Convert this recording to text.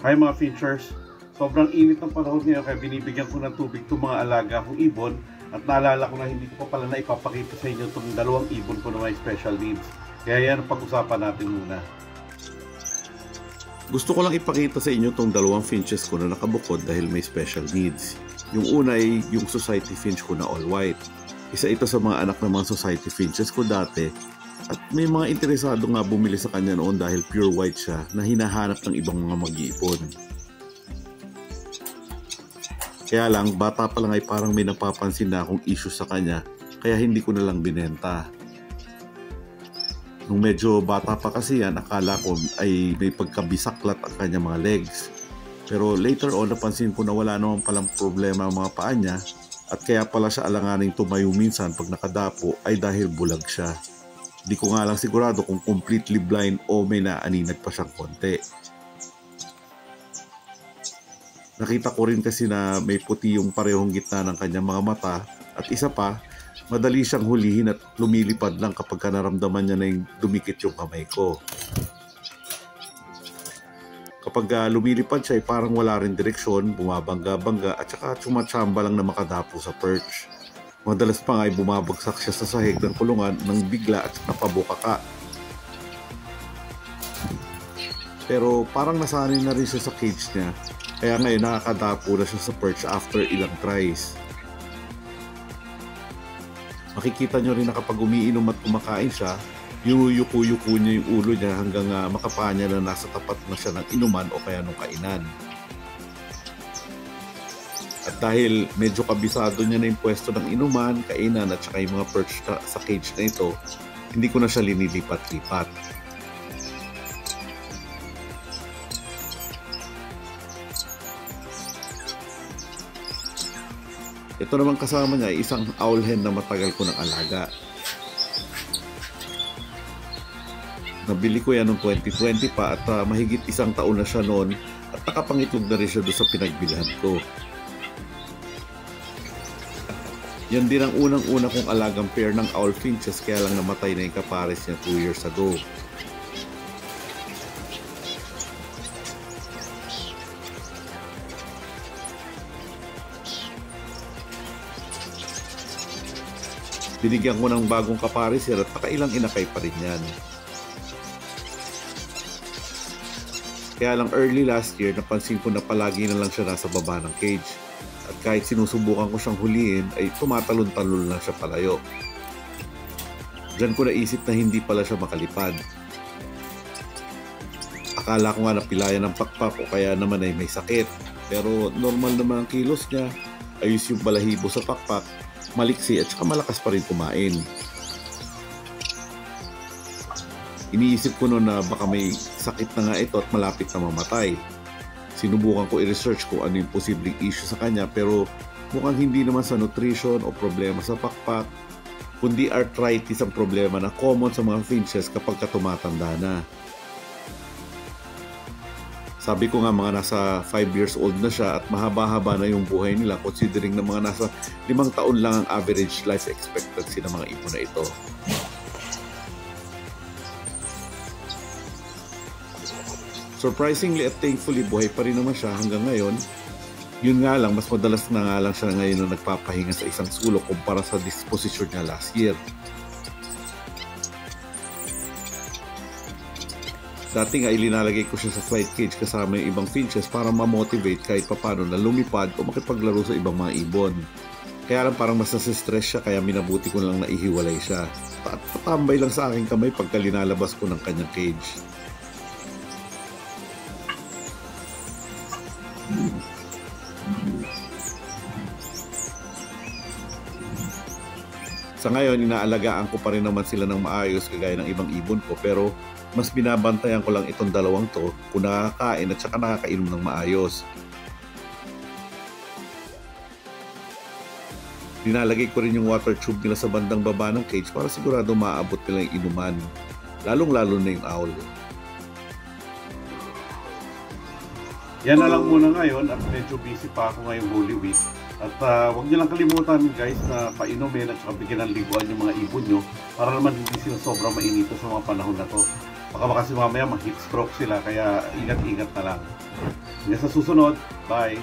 Hi mga features, sobrang init ng panahon ngayon kaya binibigyan ko ng tubig itong mga alaga kong ibon at naalala ko na hindi ko pa pala na ipapakita sa inyo itong dalawang ibon ko na may special needs. Kaya yan ang pag-usapan natin muna. Gusto ko lang ipakita sa inyo itong dalawang finches ko na nakabukod dahil may special needs. Yung una ay yung society finch ko na all white. Isa ito sa mga anak ng mga society finches ko dati at may mga interesado nga bumili sa kanya noon dahil pure white siya na hinahanap ng ibang mga mag-iipon. Kaya lang, bata pa lang ay parang may napapansin na akong issue sa kanya kaya hindi ko na lang binenta. Nung medyo bata pa kasi yan, akala ko ay may pagkabisaklat ang kanyang mga legs. Pero later on, napansin ko na wala naman palang problema ang mga paa niya at kaya pala siya alanganing tumayo minsan pag nakadapo ay dahil bulag siya. Di ko nga lang sigurado kung completely blind o may naaninag pa siyang konti. Nakita ko rin kasi na may puti yung parehong gitna ng kanyang mga mata at isa pa, madali siyang hulihin at lumilipad lang kapag naramdaman niya na yung dumikit yung kamay ko. Kapag lumilipad siya ay parang wala rin direksyon, bumabangga-bangga at saka tsumatsamba lang na makadapo sa perch. Madalas pa nga ay bumabagsak siya sa sahig ng kulungan ng bigla at napabukaka. Pero parang nasanay na rin siya sa cage niya, kaya ngayon nakakadapo na siya sa perch after ilang tries. Makikita nyo rin na kapag umiinom at kumakain siya, yuyuko-yuko niya yung ulo niya hanggang makapaa niya na nasa tapat na siya ng inuman o kaya nung kainan. At dahil medyo kabisado niya na yung pwesto ng inuman, kainan at saka yung mga perch sa cage na ito, hindi ko na siya linilipat-lipat. Ito naman kasama niya ay isang owl hen na matagal ko ng alaga. Nabili ko yan noong 2020 pa at mahigit isang taon na siya noon at nakapangitlog na rin siya doon sa pinagbilihan ko. Yan din ang unang-una kong alagang pair ng owl finches kaya lang namatay na yung kapares niya 2 years ago. Binigyan ko ng bagong kapares at nakailang inakay pa rin yan. Kaya lang early last year napansin ko na palagi na lang siya nasa baba ng cage. At kahit sinusubukan ko siyang huliin ay tumatalon-talon lang siya palayo. Diyan ko naisip na hindi pala siya makalipad. Akala ko nga napilayan ng pakpak o kaya naman ay may sakit. Pero normal naman ang kilos niya. Ayos yung balahibo sa pakpak, maliksi at saka malakas pa rin kumain. Iniisip ko noon na baka may sakit na nga ito at malapit na mamatay. Sinubukan ko i-research kung ano yung posibleng issue sa kanya pero mukhang hindi naman sa nutrition o problema sa pakpak, kundi arthritis ang problema na common sa mga finches kapag tumatanda na. Sabi ko nga mga nasa 5 years old na siya at mahaba-haba na yung buhay nila considering na mga nasa 5 taon lang ang average life expectancy ng mga ibon na ito. Surprisingly at thankfully buhay pa rin naman siya hanggang ngayon. Yun nga lang, mas madalas na nga lang siya ngayon na nagpapahinga sa isang sulok kumpara sa disposition niya last year. Dati nga ilinalagay ko siya sa flight cage kasama yung ibang finches para ma-motivate kahit papano na lumipad o makipaglaro sa ibang mga ibon. Kaya lang parang mas nasa-stress siya kaya minabuti ko lang na ihiwalay siya. At patambay lang sa aking kamay pagka linalabas ko ng kanyang cage. Sa ngayon, inaalagaan ko pa rin naman sila ng maayos kagaya ng ibang ibon ko pero mas binabantayan ko lang itong dalawang to kung nakakain at saka nakakainom ng maayos. Dinalagay ko rin yung water tube nila sa bandang baba ng cage para sigurado maaabot nila yung inuman, lalong-lalo na yung owl. Yan na lang muna ngayon at medyo busy pa ako ngayong Holy Week. At huwag niyo lang kalimutan guys na painumin at saka bigyan ng liguan yung mga ibon nyo para naman hindi sila sobrang mainito sa mga panahon na to. Baka kasi mamaya mag-heat stroke sila, kaya ingat-ingat na lang. Hanggang sa susunod, bye!